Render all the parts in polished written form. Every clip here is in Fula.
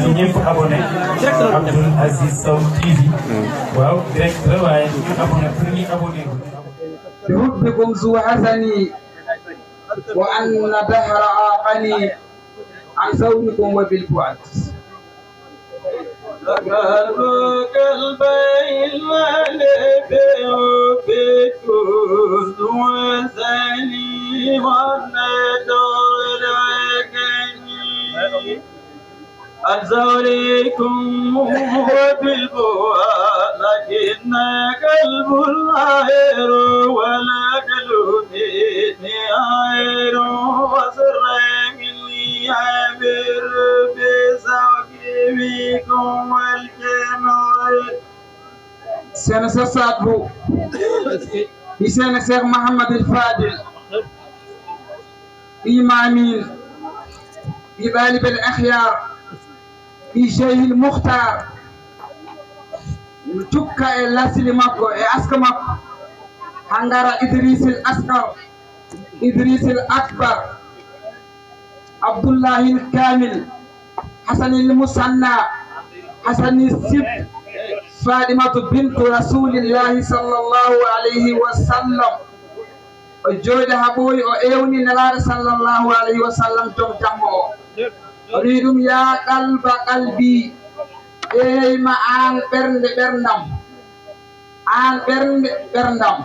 ci ñëpp abonné Abdoul Aziz Sow TV waaw direct la waaye ñu abonné pour ñu abonné بحبكم ذو حسني وأن دهر عاقني عن ثوركم وبالبعد ذكرك البين بحبكم ذو حسني وأن دهر عاقني عن ثوركم وبالبعد لكن قلب العير ولا قلبي عير وسر مني عبر بسوكبكم والجمال سنة سادبو بسنة شيخ محمد الفاضل إمامين بغالب الأخيار بشيخ المختار tukka e lasli makko e aska makko hangara idrisil asgar idrisil akbar abdullahil kamil hasanil musanna hasani sib fadimatu bintu rasulillahi sallallahu alayhi wa sallam o jooɗi ha ɓooyi o ewni nelaɗo sallallahu alayhi wa sallam tom jammo o wi ɗum ya qalba qalbi eyma an ɓernde ɓerdam an ɓernde ɓerdam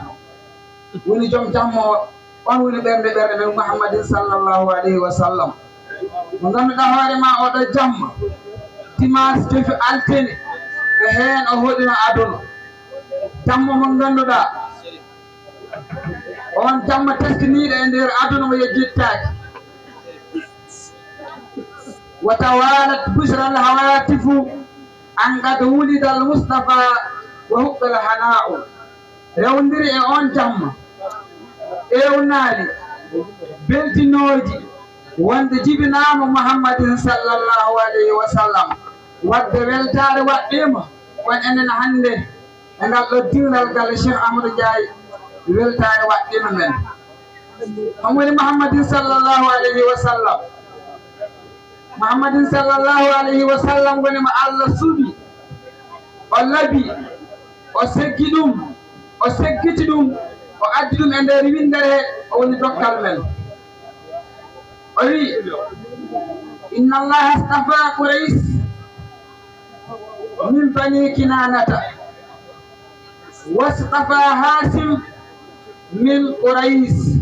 woni joom jammo on woni ɓernde ɓerde men Muhammadin sallallahu alayhi wa sallam mo ganduɗa hoore ma oɗo jamma dimanche jofi altene e heen o hoɗino aduna jamma mo ganduɗa on jamma teskiniɗo e nder aduna mo yejjittaki wa tawalat bushra al hawatifu an qad wulida al mustafa wa hubba al hana'u rewndiri e on jamma ewnali beltinoji wonde jibinama Muhammadin sallallahu alayhi wa sallam wadde weltare waɗɗima won enen hande e ngal ɗo dingal gal Cheikh Amadou Ndiaye weltare waɗɗima men on woni Muhammadin sallallahu alayhi wa sallam Muhammadin sallallahu alayhi wa sallam woni mo Allah suɓi o labi o seggi ɗum o seggiti ɗum o addi ɗum e nder windere o woni dokkal men o wi inna allaha astafa Quraysh min bani kinanata wastafa Hasim min Quraysh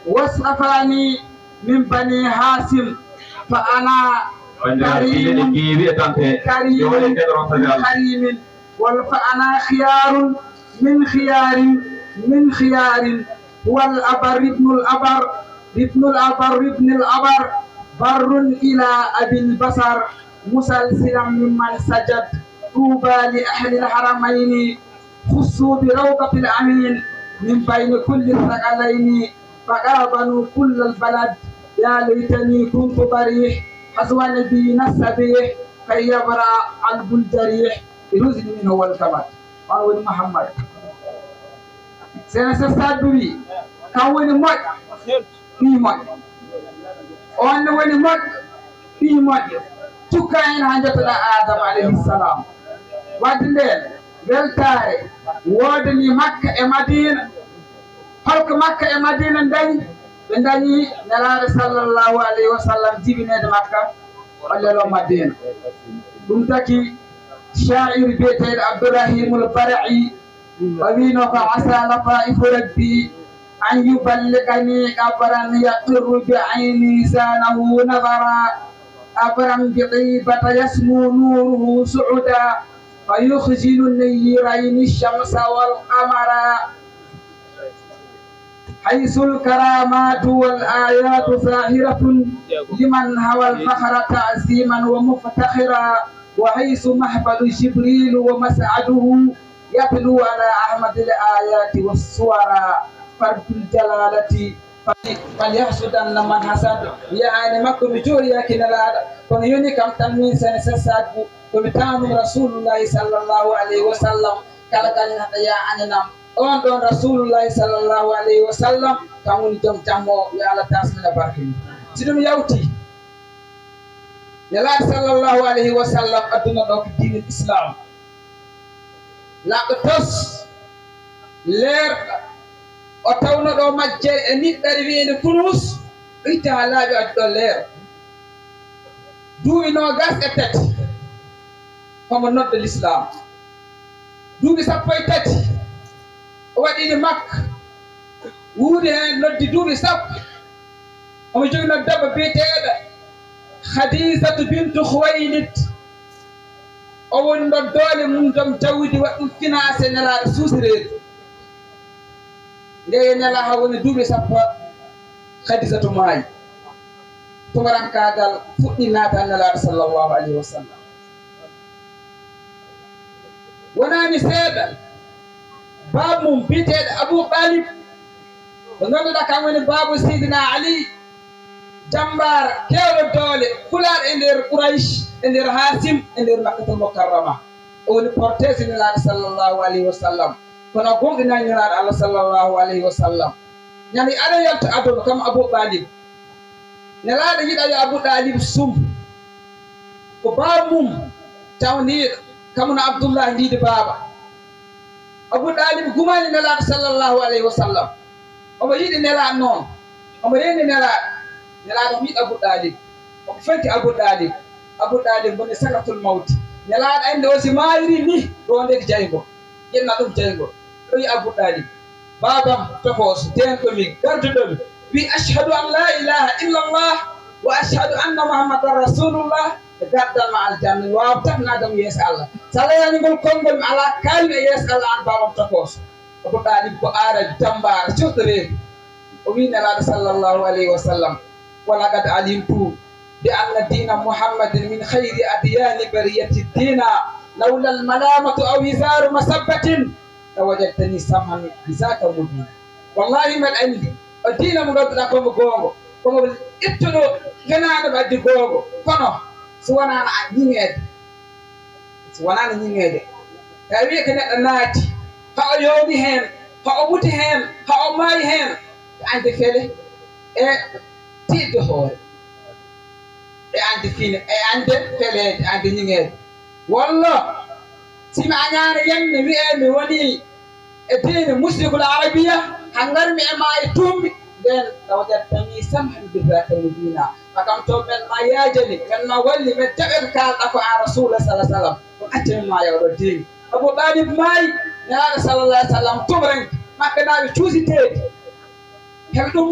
wastafani min bani Hasim fa ana karimin wala fa ana khiyarun min khiyarin wal abar ibnul abar ibnul abar barrun ila abil basar musalsilan mimman sajad tuba li ahli al haramaini khussu bi rawqatil amin min bayni kulli thaqalaini faqabanu kull al balad ya laytani kuntu barih hazwa nabi nasabih kay yabra al bul jarih iruzini min wal kabat wa woni Muhammad sena sa saduri kan woni moj fi moj on woni moj fi moj tukka en hanjata Adam alayhi salam wadde nden weltare wodani Makka e Madina holko Makka e Madina dañi ɓe dañi nelaɗo sallallahu alayhi wa sallam jibinede Makka wallelo Madina ɗum taki sha'ir biyeteɗo Abdourahimul Bara'i o wino ko asa lafaifu rabbi an yuballigani qabran yaqirru bi ayni zanahu nadara qabran bi taybata yasmu nuruhu su'uda fa yukhjilu nayrayni ash-shamsa wal qamara حيث الكرامات والآيات ظاهرة لمن هوى الفخر تعزيما ومفتخرا وحيث محبل جبريل ومسعده يتلو على أحمد الآيات والصورا فرد الجلالة فليحسدن من حسد يعني مكو مجوري يكن لا كون يوني كم تنمين سنسسات كمتام رسول الله صلى الله عليه وسلم kala kala ya ananam on don Rasulullah sallallahu alaihi wasallam kan woni jom jammo yo Allah tasmina barke sidum yawti nelaɗo sallllahu alayhi wa sallam adduna ɗo ko diine l'islam laaɓɗo tos leerɗo o tawno ɗo majje e niɗɗere wiyeende kunus ɗo itti ha laaɓi addu ɗo leer duuɓi nogas e tati homo nodde l'islam duuɓi sappo e tati o waɗini makka wuuri heen noddi duuɓi sappo omo jogino debbo biyeteeɗo hadisatu bintu Khuwaylid o woni ɗo doole mum dom jawdi waɗi ɗum financé nelaaɗo suusireede nde nela ha woni duuɓi sappo hadisatu maayi tumarankaagal fuɗɗi naata nelaaɗo sallllahu alayhi wa sallam wonaani seeɗa baabu mum biyeteeɗo Abou Talib ɓe ngannduɗaa kam woni baabu Seydina Ali jambaara keewɗo doole fulaaɗo e ndeer Quraysh e ndeer Hasim e ndeer Makkatul Mukarrama o woni portese nelaaɗo sallllahu alayhi wa sallam kono gonɗinani nelaaɗo Allah sallllahu alayhi wa sallam ñande aɗa yalta aduna comme Abou Talib nelaaɗo yiɗa yo Abou Talib sum ko baabu mum tawniiɗo kamuno Abdoullah ndiide baaba Abou Talib gumani nelaaɗo sallllahu alayhi wa sallam omo yiɗi nelaaɗo noon omo reeni nelaaɗo omo yiɗi Abou Talib omo fenti Abou Talib Abou Talib woni sakatul mawti nelaaɗo annde o si maayiri ni ɗo ndeki jaygo ƴenna ɗum jaygo ɗo yi Abou Talib babam tokos denɗomi garduɗomi wi ashhadu an la ilaha illa allah wa ashhadu anna muhammadan rasulullah e gardal ma aljanna wawa tafnadam yeeso Allah so Allah yani ngol konngol mi ala kalmi e yeeso Allah an babam tokos Abou Talib ko arabi tambara cohtoreeki o wi nelaaɗo sallllahu alayhi wa sallam walaqad alimtu bi anna dina muhammadin min khayri adyani bariyati dina lawla almalamatu aw hisaru masabbatin lawajadtani samhan bisaka mubina wallahi mbeɗa anndi o diina mo ngannduɗaa komo goongo komo ittuɗo henaano ɓe addi goongo kono so wonaano ñiŋeede so wonaano ñiŋeede ta wiye ko neɗɗo naati ha o yoomi heen ha o muti heen ha o maayi heen e ande fele e tiidde hoore e ande fine e ande feleede ande ñiŋeede walla simi añaano yenne wi'ee mi woni e diine musrikul arabiya ha ngarmi e maa e tumbi nden tawajattani samhan birraka mubina fakam to men ma yaajani men ma walli men taɓet kaalɗa ko an rasulullah sallah sallam ɗum accami ma yawɗo diine Abou Talib maayi nelaaɗo sallallah alih sallam tumranke makka naaɓe cuusiteede heɓe ɗum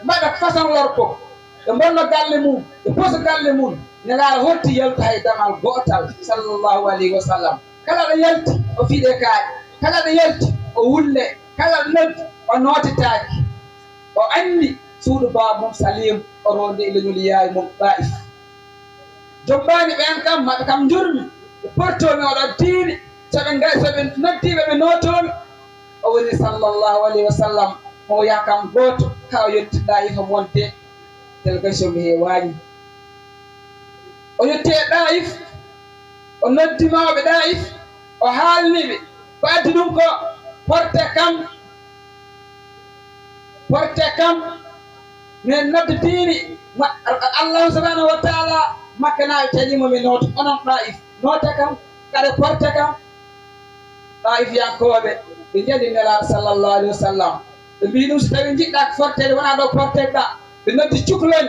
mbaɗa façon lorko ɓe mbollo galle mum ɓe posa galle mum nelaaɗo hotti yaltu hay damal gootal sallllahu alayhi wa sallam kala ɗo yalti o fiiɗe kaaƴe kala ɗo yalti o wulle kala ɗo noddi o nootitaaki o anndi suuɗo baba mum Salim o ronde e leñol yaawi mum Taif jombaani ɓen kam maɓe kam njurmi ɓe portoomi oɗo diine soɓe noddiiɓe ɓe nootoomi o woni sallllahu alayhi wa sallam mo yaa kam gooto ha o yetti Taif omo wonde délégation mi heewaani o yetti e Taif o noddi mawɓe Taif o haalniɓe ko addi ɗum ko porte kam min nodde diini allahu subhanahu wa taala makka naaɓe tañimo mi nooto onon Taif noote kam kadi porte kam Taif yankooɓe ɓe njaɗi nelaaɗo sallllahu alayhi wa sallam ɓe mbi ɗum so tawi jiɗɗa ko fortede wona ɗo porteɗa ɓe noddi cukloñ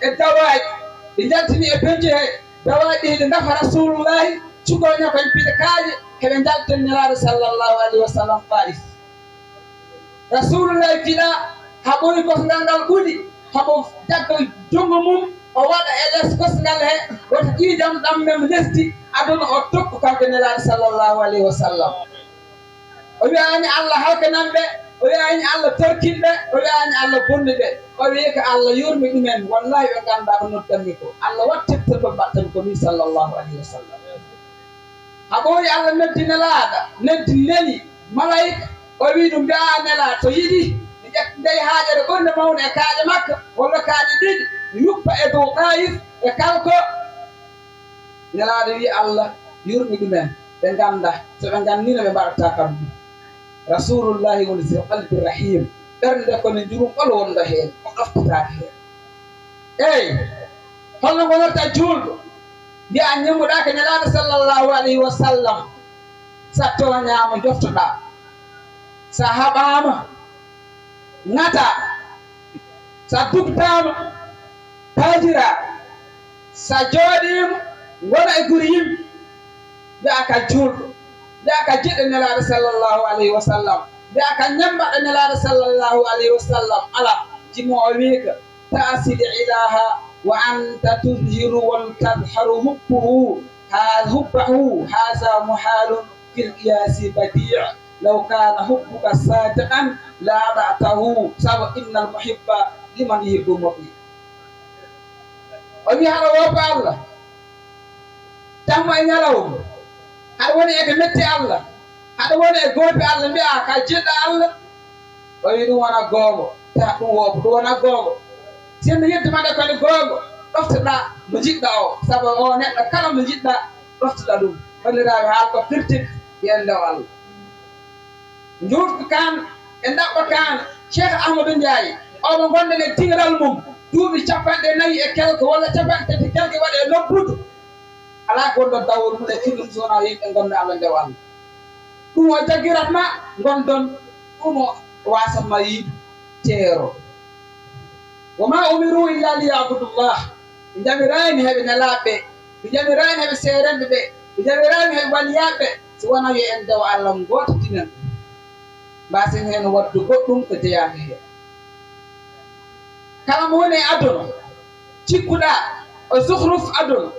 e dawaaji ɓe jaltini e peñje he dawaaji ɗi ɗe nafa rasulullahi cukoño koñ piɗe kaaje heɓe jalten nelaaɗo sallllahu alayhi wa sallam Taif rasulullahi fiɗa ha ɓoyi kosngal ngal ɓuɗi hamo jagga junngo mum o waɗa e les kosngal he woto ƴiijam ɗam mem lesdi aduna o tokku kanko nelaaɗo sallllahu alayhi wa sallam o wiyaani Allah halkananɓe o wiyaani Allah torkinɓe o wiyaani Allah bonde ɓe o wii ko Allah yurmi ɗumen wallahi ɓe ngannda ko noddanmi ko Allah wattirta ko mbaɗtan ko min sallllahu alayhi wa sallam ha ɓooyi Allah noddi nelaaɗo noddi neli malayika o wii ɗum mbiya nelaaɗo to yiɗi ndey haajere ɓurde mawne e kaaƴe makka walla kaaƴe ɗiɗi yuppa e dow Taif e kalko nelaaɗo wi Allah yurmi ɗumen ɓe ngannda so ɓe nganndino ɓe mbaɗata kam ɗum rasulullahi woni zil qalbi rahim ɓernde kono jurum ɓolo wonɗo heen o ɗoftataake heen eyi holno gonorta juulɗo mbiya ñammuɗa ko nelaɗo sallllahu alayhi wa sallam sa toñama joftoɗa sa haɓama ngata sa dugtama pajira sa jooɗima gona e guri yimɓe mbiya ka juulɗo mbiya ka jiɗɗo nelaɗo sallllahu alayhi wa sallam mbiya ka ñambaɗo nelaɗo sallllahu alayhi wa sallam ala jimo o wiika ta'sidi ilaha وأنت تظهر وتظهر حبه هذا محال في القياس بديع لو كان حبك صادقا لأطعته سواء إن المحب لمن يحب مطيع ومي هذا وفى الله تم أن يرون هذا وني أكملت الله هذا وني أقول الله بيا كجد الله ويدوانا قوم تأكلوا بدوانا قوم siyendo yeddemade kone googo ɗoftoɗa mo jiɗɗa o sabu o neɗɗo kala mo jiɗɗa ɗoftoɗa ɗum bandiraɓe haal ko firtide yen ndew Allah juutko kan e ɗaɓɓa kan Cheikh Ahmadou Ndiaye omo gonɗen e tigral mum duuɓi 4 e quelque walla 3 quelque waɗe e noppudu ala gonɗon dawol mum e firɗum sowona yimɓe gonde Allah ndew Allah ɗum o jaggiratma gondon ɗum o wasanma yiidu ceero وما أمروا إلا ليعبدوا الله بجميرين هذه نلابة بجميرين هذه سيرين ببي بجميرين هذه وليابة سوانا يندو على مغوت تنين باسين هن ودو قدوم كتيانه كلاموني أدون تيكودا وزخرف أدون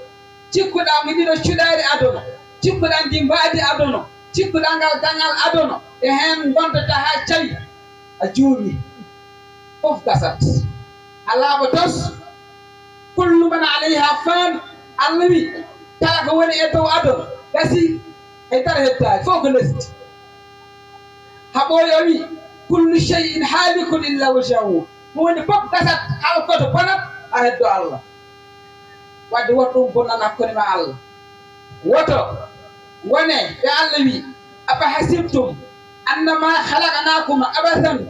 تيكودا مدينة شداري أدون تيكودا ديمبادي أدون تيكودا نغال أدون يهن بانت تها جاي أجوني أوف كاسات Allah batos kullu man alayha fan allawi kala ko woni e dow adon gasi e tar hetta fo ko lesti habo yawi kullu shay'in halikun illa wajhahu woni pop gasat hal ko to bonat a heddo Allah wadde wotum bonana ko ma Allah woto wone be allawi afa hasibtum annama khalaqnakum abathan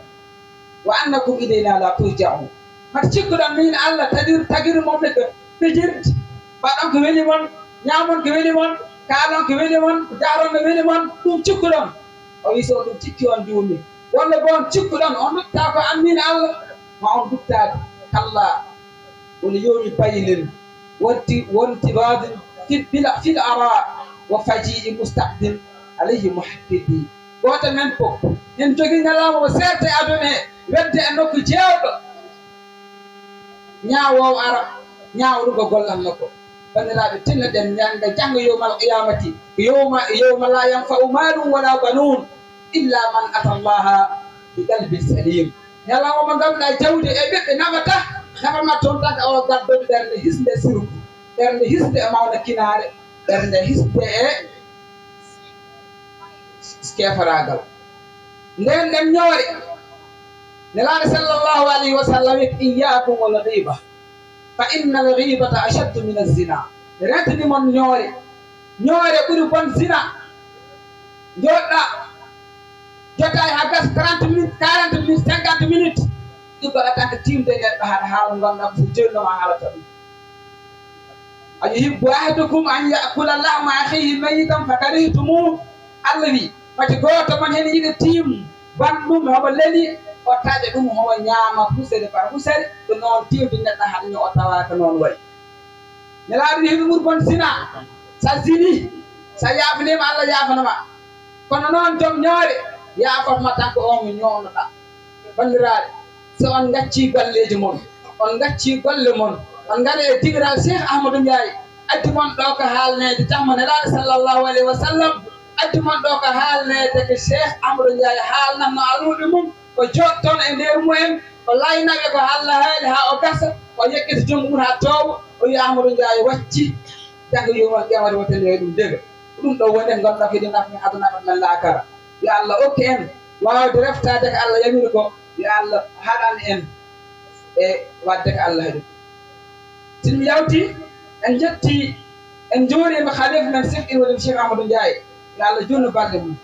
wa annakum ilayna la turja'un hat cikkuɗon min Allah tagir momɓe ko pijirde mbaɗon ko weli mon ñamon ko weli mon kaalon ko weli mon jaron ko weli mon ɗum cikkuɗon o wi so ɗum cikki on juumi walla bo on cikkuɗon on dutta ko an min Allah ma on duttade kalla woni yomi bayilin wonti badin fil ara wa faji'i mustaqdim alayhi muhaddidi goto men fof en jogui ñalawma o serte aduna he wedde e nokku jewɗo ñaawo ara ñaawo ko gollanno ko bandiraɓe tinno ɗen ñanga janggo yowmal qiyamati yowma la yanfa'u malun wala banun illa man ata allaha bi qalbin salim ñalawo mo ganduɗa jawdi e ɓiɓɓe nafama toon tan o gaddoɓe ɓernde hisde sirku ɓernde hisde e mawna kinare ɓernde hisde e kefaragal nden ɗen ñoore نلان صلى الله عليه وسلم إياكم والغيبة فإن الغيبة أشد من الزنا رتني من نوري قربان زنا جودا جودا هاكس 30 minutes 40 minutes 50 minutes يبقى أتاك تيم دنيا بهذا حال غنى بسجون ما حالته أيهب أحدكم أن يأكل لحم أخيه ميتا فكرهتموه الذي ما تقول تمن هني تيم بانم هو لني o taƴa ɗum howa ñaama husere par husere ɗo noon tiwde neɗɗo haɗni o tawaka noon wayi nelaaɗo wi hiɗum bon sina sa zini sa yaafanima Allah yaafanama kono noon joom ñoore yaafatma tan ko on mo ñownoɗa bandiraɓe so on gacci galleji mon on gacci golle mon on ngari e digiral Cheikh Ahmadou Ndiaye addi mon ɗo ko haalnede jamma nelaaɗo sallllahu alayhi wa sallam addi mon ɗo ko haalnede ko Cheikh Ahmadou Ndiaye haalnatno aluɓe mum o jotton e nder mumen o laynaɓe ko Allah haali ha o gasa o yekkita junggo mum ha toowa o wi Ahmadou Ndiaye wacci janggo yomal qiyamata wotende ɗum dega ɗum ɗo woni en gonɗa kedi nafmi aduna men laakara yo Allah okki en wawde reftade ko Allah yamiri ko yo Allah haɗan en e wadde ko Allah haɗi sin mi yawti en jetti en joorima khalifa men Cheikh Ibrahima Cheikh Ahmadou Ndiaye yo Allah junnu balɗe mum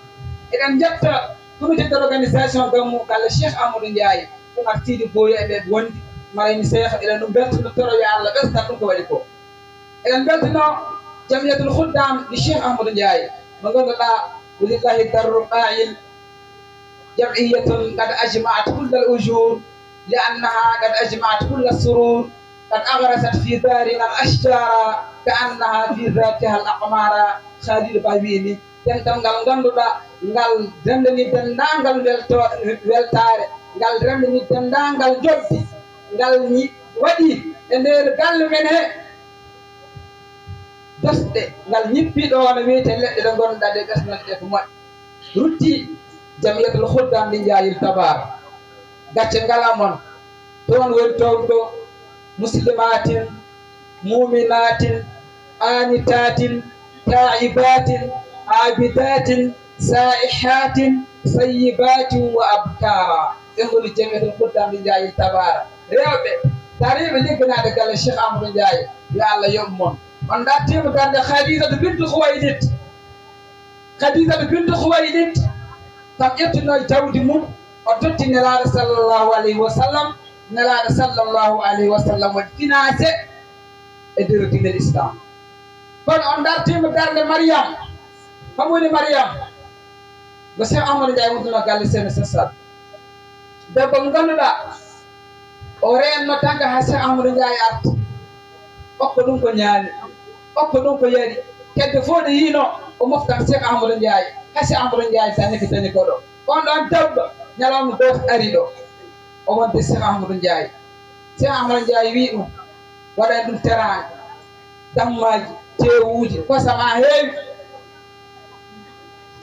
eɗen jetta comité d'organisation gammu kala Cheikh Ahmadou Ndiaye Oumar Sidi Boye e ɓe wondi marayni cheikh eɗen ɗum beltuno toroyo Allah ɓestan ɗum ko waɗi ko eɗen beltuno jamiyatul khuddam li cheikh ahmadou ndiaye mo ganduɗa walillahi darru qa'il jam'iyatun qad ajma'at kull al ujur لأنها قد أجمعت كل السرور قد أغرست في دارنا الأشجار كأنها في ذاتها الأقمار خالد بابيني تنتمغال غاندودا ngal rendani dendangal weltare ngal rendani dendangal joddi ngal waɗi e nder galle men he dosɗe ngal ñippiɗo no wiyete leɗɗe ɗe gonɗa ɗe ɓesnoɗe ɗe ko moƴƴi rutti jamiyatul khuddam ndi jayil tabar gacce ngala mon toon woni toon ɗo muslimatin muminatin anitatin taibatin abidatin saihatin sayyibatin wa abkara ɓen goni jamiyatul khuddam ndi jayil tabara rewɓe tariɓe ligganade galle cheikh amadou ndiaye yo allah yoɓ mon on dartima darde khadijatu bintu khuwaylid khadijatu bintu khuwaylid kam ƴettino jawdi mum o totti nelaɗo sallllahu alayhi wa sallam nelaɗo sallllahu alayhi wa sallam waɗi financé e nder dinel islam kono on dartima darde mariame kam woni mariame go cheikh amadou ndiaye wontuno galle sene sessal debbo ganduɗa o renno tanga ha cheikh amadou ndiaye arta okko ɗum ko ñaani okko ɗum ko yari kedde fof ɗo yiino o moftan cheikh amadou ndiaye ha cheikh amadou ndiaye tani ko dañi koɗo on ɗon debbo ñalawma goto ari ɗo o wonde cheikh amadou ndiaye cheikh amadou ndiaye wi ɗum waɗani ɗum teranga dammaji tewuji kosama heewi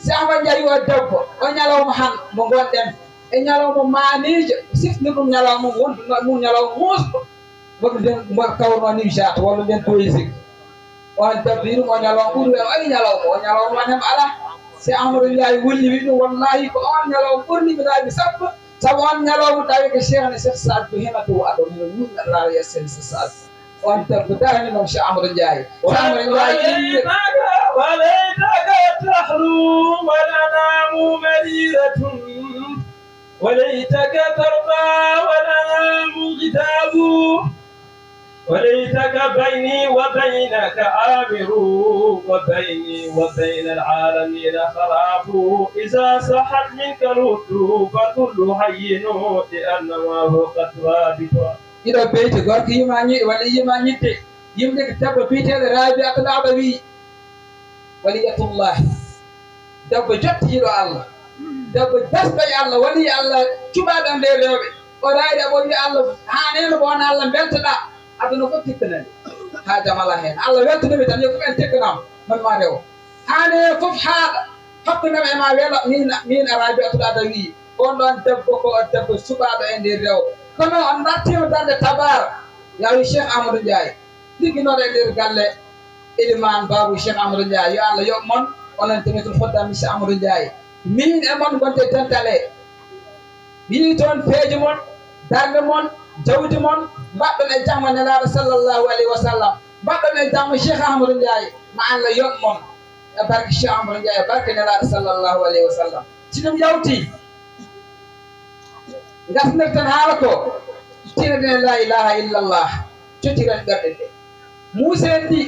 cheikh amadou ndiaye o debbo o ñalawma han mo gonɗen e ñalawma manijo sifni ɗum ñalawma wonduno mum ñalawma musɗo woɗu nden mbaɗa kawno ni jata walla nden poésique on debbo wi ɗum o ñalawma ɓuuri o ari ñalawma o ñalawma wan hem ala si amadou ndiaye wulli wi ɗum wallahi ko on ñalawma ɓurni mi laabi sappo saabu on ñalawma tawi ko cheikh ne cheikh sad ko hena to aɗo mino wurna laara yessen cheikh sad on debbo darani noon cheikh amadou ndiaye amadou ndiaye وليتك تحلو والأنام مليلة وليتك ترضى والأنام غتاب وليتك بيني وبينك آمر وبيني وبين العالمين خراب إذا صحت منك الود فكل هين لأنما هو قد رابط إذا بيت غرق يماني ولا يماني يملك تبا بيت رابع العربي ولية الله دب جت يلو الله دب دست الله ولي الله كبا دم ليروبي وراي دب ولي الله هانين بون الله بلتنا aduna fof tikkanani ha jamala hen allah weltanimi tan yo en tikkanam man ma rew hane fof haaɗa hakkunam e ma weelo min arabi atuɗa ada wi on ɗon debbo ko debbo suɓaɗo e nder rew kono on dartima darde tabara yawi cheikh amadou ndiaye ligginoɗo e nder galle iliman babou cheikh amadou ndiaye yo allah yoɓ mon onon jamiyatul khuddam cheikh amadou ndiaye min e mon gonte dentale yi toon peeje mon darde mon jawdi mon mbaɗɗon e jamma nelaɗo sallllahu alayhi wa sallam mbaɗɗon e jamma cheikh amadou ndiaye ma allah yoɓ mon e barke cheikh amadou ndiaye e barke nelaɗo sallllahu alayhi wa sallam si ɗum yawti gasnirten haala ko tinaden la ilaha illallah cotiren ɓerɗe ɗe musen ɗi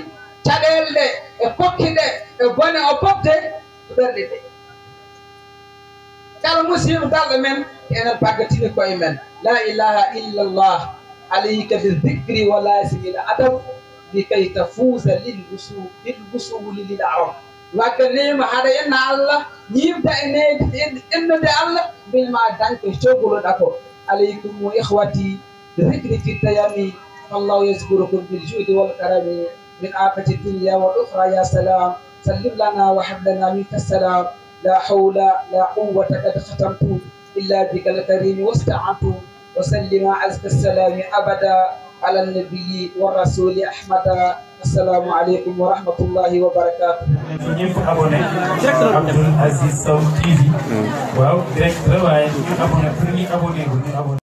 caɗele ɗe e kokki ɗe e bone o popte ko ɓerɗe ɗe kala musiba dalɗo men enen paggatini koye men la ilaha illallah alayka bizicri wa lasimil adab likay tafuusa lilwusuli lil arab wagganima haɗa yenna allah ñimta e ennude allah mbinma dañko coguloɗa ko alaykum ihwati bizicri fi tayami fallahu yaskurukum biljudi walkarami min afati dunia wal ukhra ya salam sallim lana wa hab lana minka salam لا حول لا قوة قد ختمت إلا بك الكريم واستعنت وسلم أزكى السلام أبدا على النبي والرسول أحمد السلام عليكم ورحمة الله وبركاته. ñepp abonné Abdoul Aziz Sow TV waaw direct waaye ñu abonné pour ñu abonné